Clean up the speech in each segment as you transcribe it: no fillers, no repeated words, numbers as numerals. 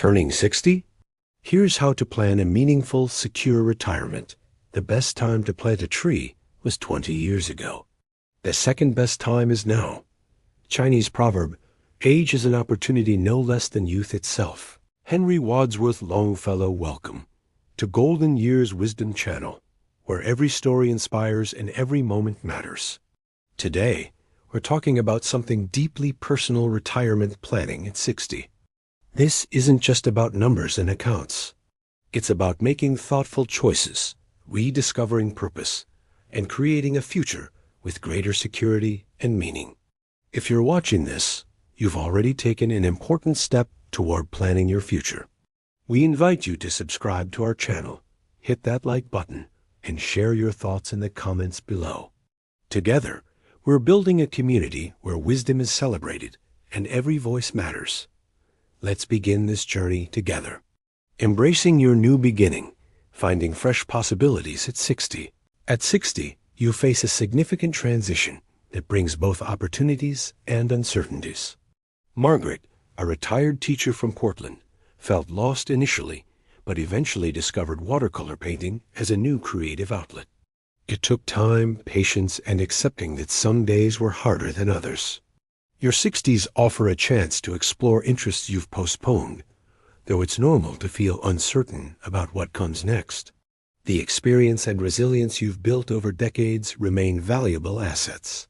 Turning 60? Here's how to plan a meaningful, secure retirement. The best time to plant a tree was 20 years ago. The second best time is now. Chinese proverb, age is an opportunity no less than youth itself. Henry Wadsworth Longfellow, welcome to Golden Years Wisdom Channel, where every story inspires and every moment matters. Today, we're talking about something deeply personal: retirement planning at 60. This isn't just about numbers and accounts. It's about making thoughtful choices, rediscovering purpose, and creating a future with greater security and meaning. If you're watching this, you've already taken an important step toward planning your future. We invite you to subscribe to our channel, hit that like button, and share your thoughts in the comments below. Together, we're building a community where wisdom is celebrated and every voice matters. Let's begin this journey together. Embracing your new beginning, finding fresh possibilities at 60. At 60, you face a significant transition that brings both opportunities and uncertainties. Margaret, a retired teacher from Portland, felt lost initially, but eventually discovered watercolor painting as a new creative outlet. It took time, patience, and accepting that some days were harder than others. Your 60s offer a chance to explore interests you've postponed, though it's normal to feel uncertain about what comes next. The experience and resilience you've built over decades remain valuable assets.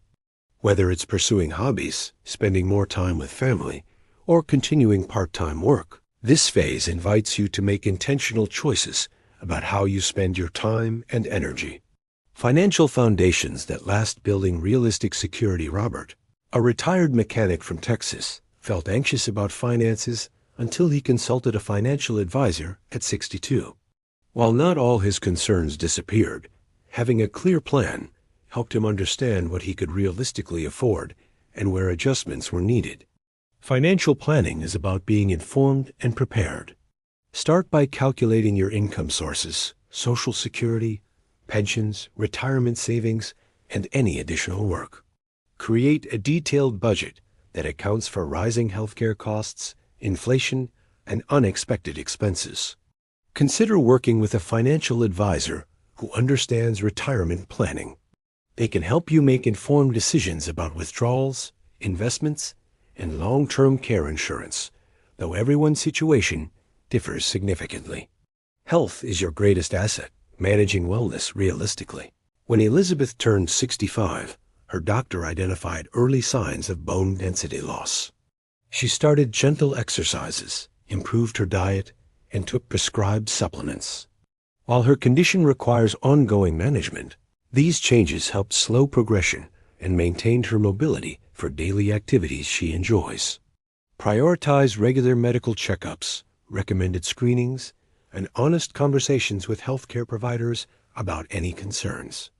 Whether it's pursuing hobbies, spending more time with family, or continuing part-time work, this phase invites you to make intentional choices about how you spend your time and energy. Financial foundations that last: building realistic security. Robert, a retired mechanic from Texas, felt anxious about finances until he consulted a financial advisor at 62. While not all his concerns disappeared, having a clear plan helped him understand what he could realistically afford and where adjustments were needed. Financial planning is about being informed and prepared. Start by calculating your income sources, Social Security, pensions, retirement savings, and any additional work. Create a detailed budget that accounts for rising healthcare costs, inflation, and unexpected expenses. Consider working with a financial advisor who understands retirement planning. They can help you make informed decisions about withdrawals, investments, and long-term care insurance, though everyone's situation differs significantly. Health is your greatest asset. Managing wellness realistically. When Elizabeth turned 65, her doctor identified early signs of bone density loss. She started gentle exercises, improved her diet, and took prescribed supplements. While her condition requires ongoing management, these changes helped slow progression and maintained her mobility for daily activities she enjoys. Prioritize regular medical checkups, recommended screenings, and honest conversations with healthcare providers about any concerns.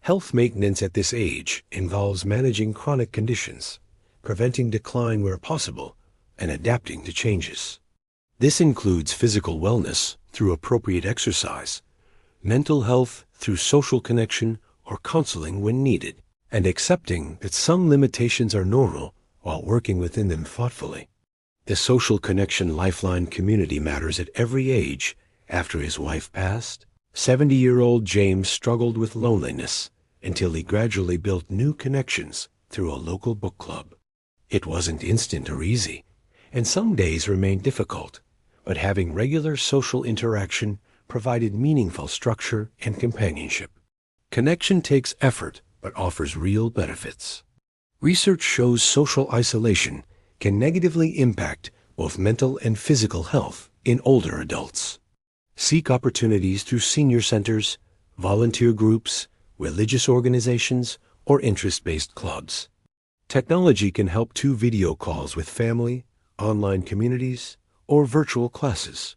Health maintenance at this age involves managing chronic conditions, preventing decline where possible, and adapting to changes. This includes physical wellness through appropriate exercise, mental health through social connection or counseling when needed, and accepting that some limitations are normal while working within them thoughtfully. The Social Connection Lifeline community matters at every age. After his wife passed, 70-year-old James struggled with loneliness until he gradually built new connections through a local book club. It wasn't instant or easy, and some days remained difficult, but having regular social interaction provided meaningful structure and companionship. Connection takes effort, but offers real benefits. Research shows social isolation can negatively impact both mental and physical health in older adults. Seek opportunities through senior centers, volunteer groups, religious organizations, or interest-based clubs. Technology can help too: video calls with family, online communities, or virtual classes.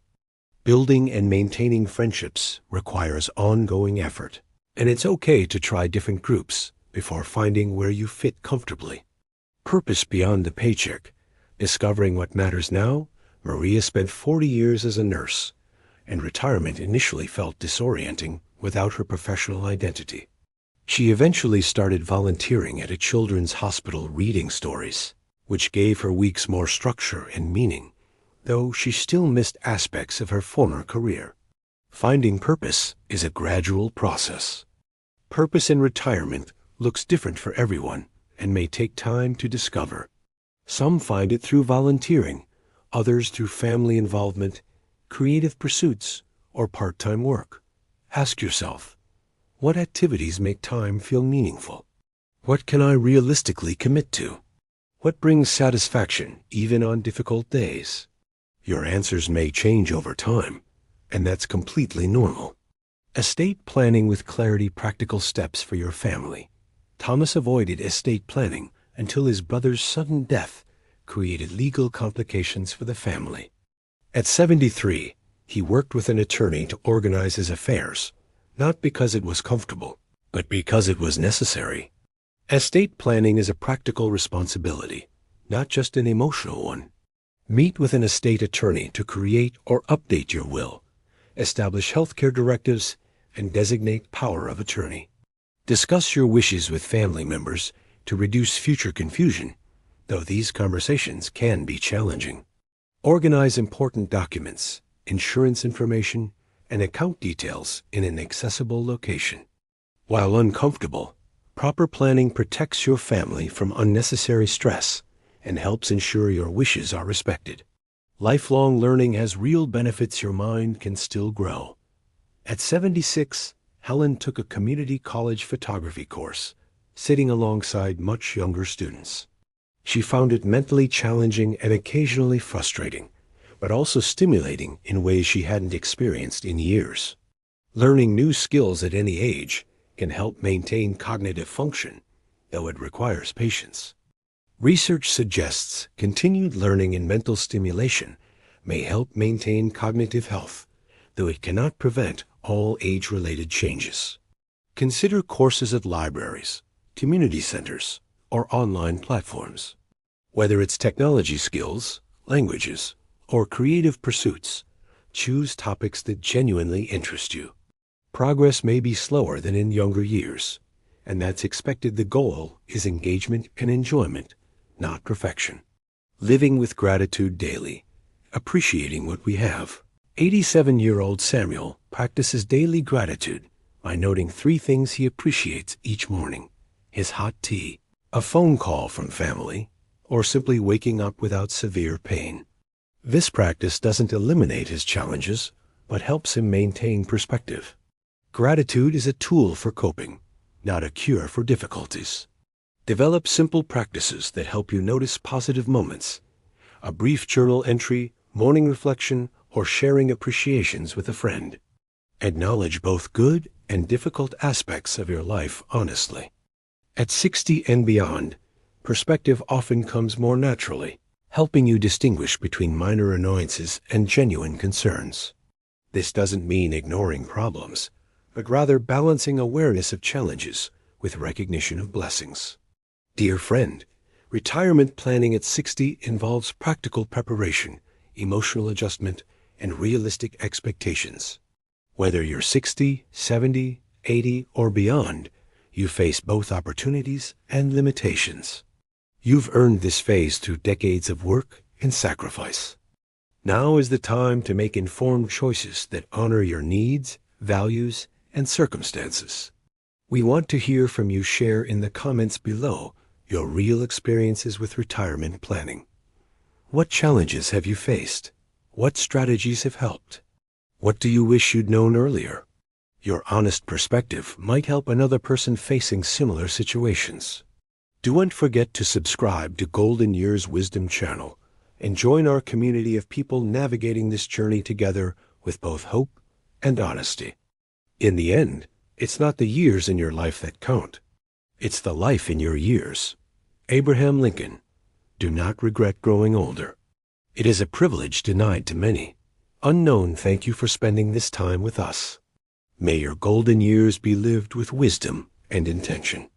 Building and maintaining friendships requires ongoing effort, and it's okay to try different groups before finding where you fit comfortably. Purpose beyond the paycheck. Discovering what matters now, Maria spent 40 years as a nurse, and retirement initially felt disorienting without her professional identity. She eventually started volunteering at a children's hospital reading stories, which gave her weeks more structure and meaning. though she still missed aspects of her former career. Finding purpose is a gradual process. Purpose in retirement looks different for everyone and may take time to discover. Some find it through volunteering, others through family involvement, creative pursuits, or part-time work. Ask yourself, what activities make time feel meaningful? What can I realistically commit to? What brings satisfaction even on difficult days? Your answers may change over time, and that's completely normal. Estate planning with clarity, practical steps for your family. Thomas avoided estate planning until his brother's sudden death created legal complications for the family. At 73, he worked with an attorney to organize his affairs, not because it was comfortable, but because it was necessary. Estate planning is a practical responsibility, not just an emotional one. Meet with an estate attorney to create or update your will, establish healthcare directives, and designate power of attorney. Discuss your wishes with family members to reduce future confusion, though these conversations can be challenging. Organize important documents, insurance information, and account details in an accessible location. While uncomfortable, proper planning protects your family from unnecessary stress and helps ensure your wishes are respected. Lifelong learning has real benefits. Your mind can still grow. At 76, Helen took a community college photography course, sitting alongside much younger students. She found it mentally challenging and occasionally frustrating, but also stimulating in ways she hadn't experienced in years. Learning new skills at any age can help maintain cognitive function, though it requires patience. Research suggests continued learning and mental stimulation may help maintain cognitive health, though it cannot prevent all age-related changes. Consider courses at libraries, community centers, or online platforms. Whether it's technology skills, languages, or creative pursuits, choose topics that genuinely interest you. Progress may be slower than in younger years, and that's expected. The goal is engagement and enjoyment, not perfection. Living with gratitude daily, appreciating what we have. 87-year-old Samuel practices daily gratitude by noting 3 things he appreciates each morning: his hot tea, a phone call from family, or simply waking up without severe pain. This practice doesn't eliminate his challenges, but helps him maintain perspective. Gratitude is a tool for coping, not a cure for difficulties. Develop simple practices that help you notice positive moments. A brief journal entry, morning reflection, or sharing appreciations with a friend. Acknowledge both good and difficult aspects of your life honestly. At 60 and beyond, perspective often comes more naturally, helping you distinguish between minor annoyances and genuine concerns. This doesn't mean ignoring problems, but rather balancing awareness of challenges with recognition of blessings. Dear friend, retirement planning at 60 involves practical preparation, emotional adjustment, and realistic expectations. Whether you're 60, 70, 80, or beyond, you face both opportunities and limitations. You've earned this phase through decades of work and sacrifice. Now is the time to make informed choices that honor your needs, values, and circumstances. We want to hear from you. Share in the comments below your real experiences with retirement planning. What challenges have you faced? What strategies have helped? What do you wish you'd known earlier? Your honest perspective might help another person facing similar situations. Don't forget to subscribe to Golden Years Wisdom channel and join our community of people navigating this journey together with both hope and honesty. In the end, it's not the years in your life that count. It's the life in your years. Abraham Lincoln. Do not regret growing older. It is a privilege denied to many. Unknown, thank you for spending this time with us. May your golden years be lived with wisdom and intention.